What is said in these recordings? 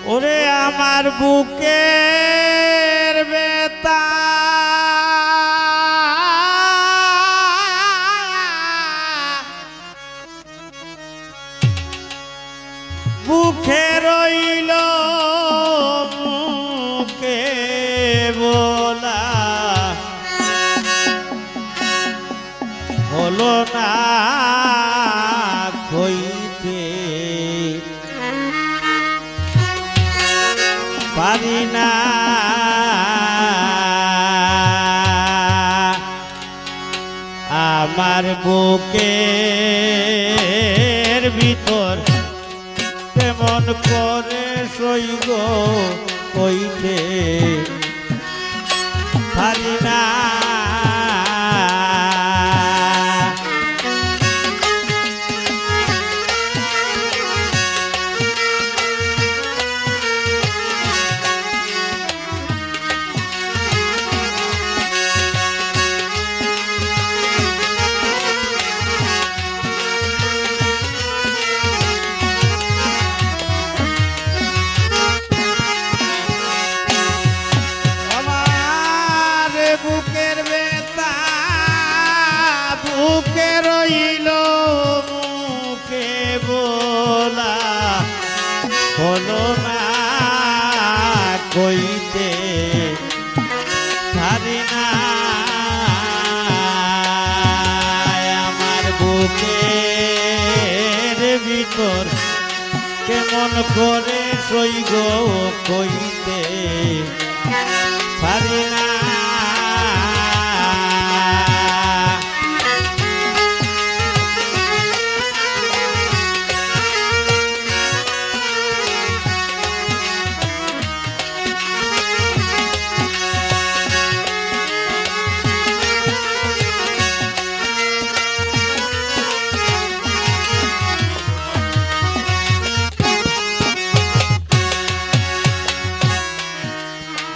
ওরে আমার বুকের বেতা বুকে রইল মুখে বলা হলো না কইতে পারি না আমার বুকের ভিতর কেমন করে সইব কইতে পারি না বুকের বেতা বুকে রইল মুখে বলা হলো না কইতে পারি না আমার বুকের ভিতর কেমন করে সইগ কইতে পারি না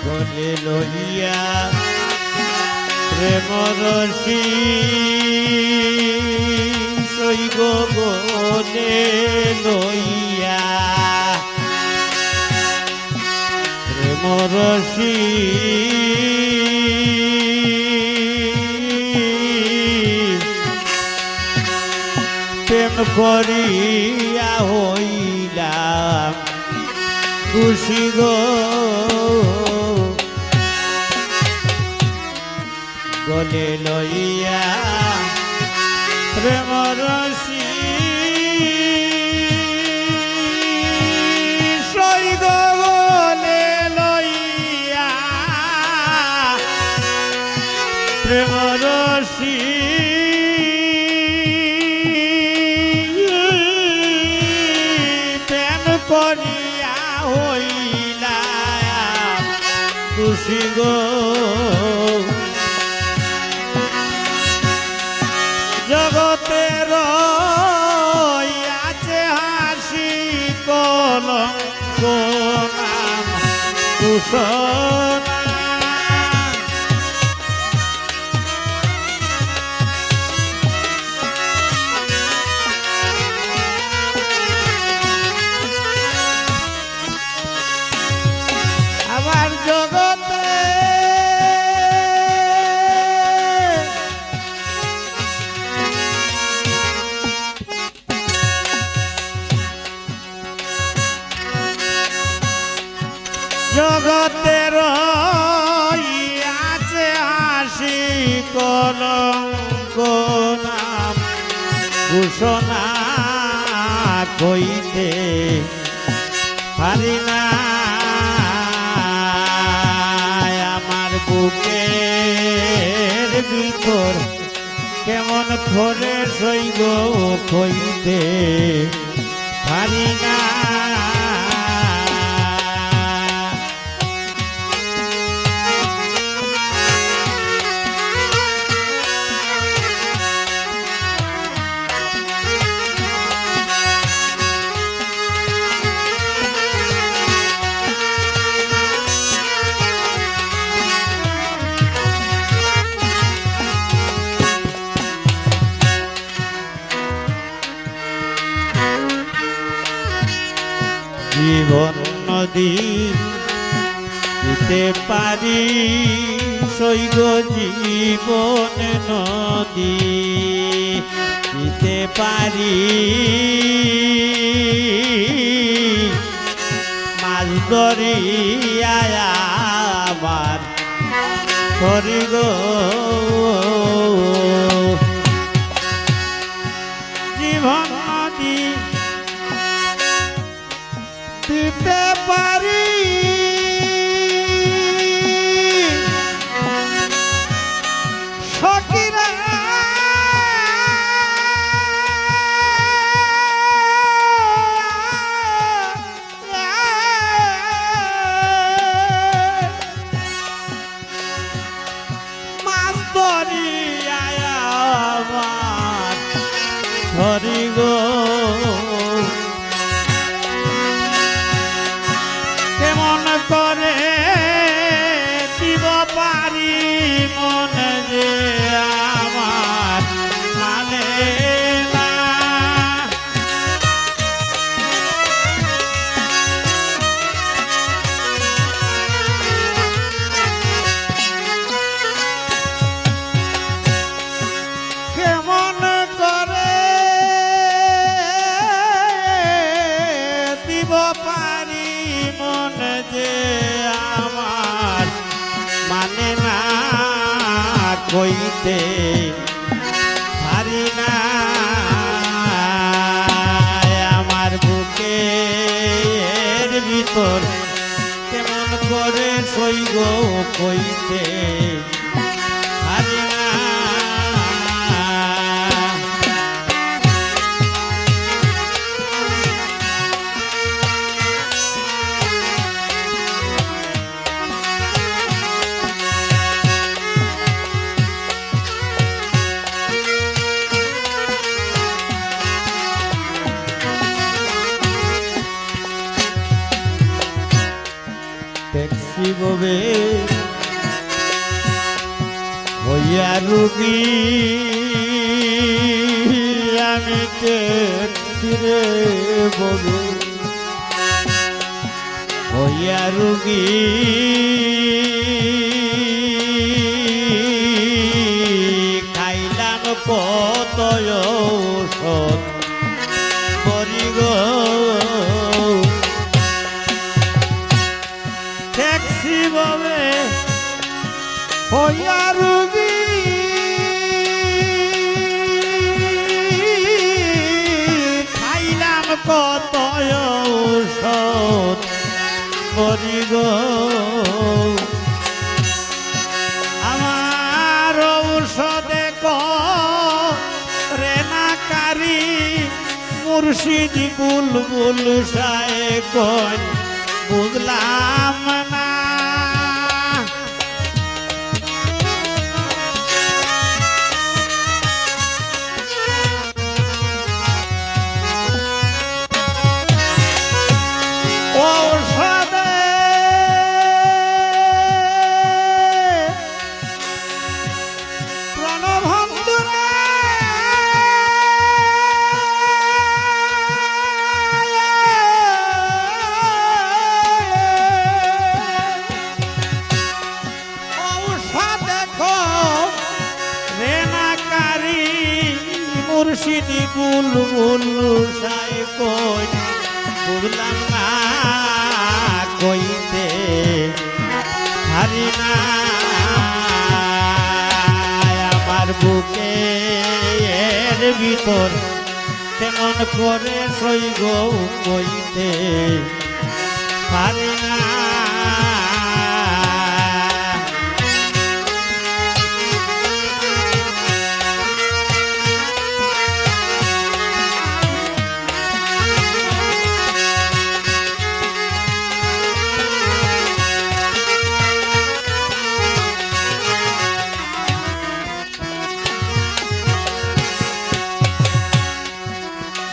গলে লইয়া প্রেম রসি সইগ গলে লইয়া প্রেম রসি প্রেম করিয়া হইলাম খুশি গো গলে লইয়া প্রেম রসি সইগ গলে লইয়া প্রেম রসি প্রেম করিয়া হইলা খুশি গো জগতের আছে হাসি কলঙ্ক নাম কুশনা আমার জগতে জগতের আছে হাসি কলঙ্ক নাম ঘোষণা কইতে পারি না আমার বুকের ভিতর কেমন করে সইগ কইতে পারি না জীবন কোনদিন দিতে পারি সৈগ জীবন নদী দিতে পারি মাছ ধরিয়ায় আমার ধরি গো জীবন নদী দিতে পারি সখীরা মাছ ধরিয়ায় আমার ধরি গো কেমন করে দিব পারি মন যে আমার মানে না কেমন করে দিব পারি মন যে আমার মানে না কইতে পারি না আমার বুকের ভিতর কেমন করে সইগ কইতে পারি না ট্যাক্সি ববে হইয়া রুগী আমি ট্যাক্সি রে ববে হইয়া রুগী খাইলাম কত ঔষধ করি গো ট্যাক্সি ববে হইয়া রুগী খাইলাম কত ঔষধ করি গো আমার ঔষধে রে না কারি মুর্শিদ বুলবুল সায় কই বুঝলাম না ঔষধে প্রণবন্ধুরা মুর্শিদি বুলবুল সাই কই বুঝলাম না কইতে হারি না আমার বুকে এর ভিতর তেমন করে সইগ কইতে পারি না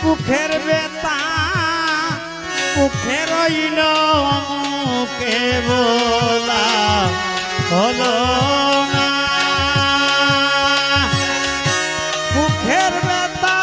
মুখের বেতা মুখে রইল মুখে বলা হলো না মুখের বেতা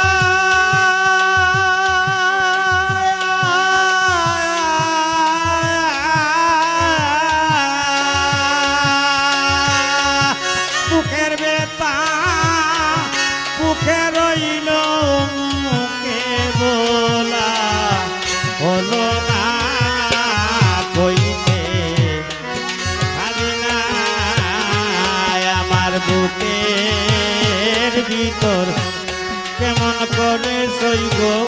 গো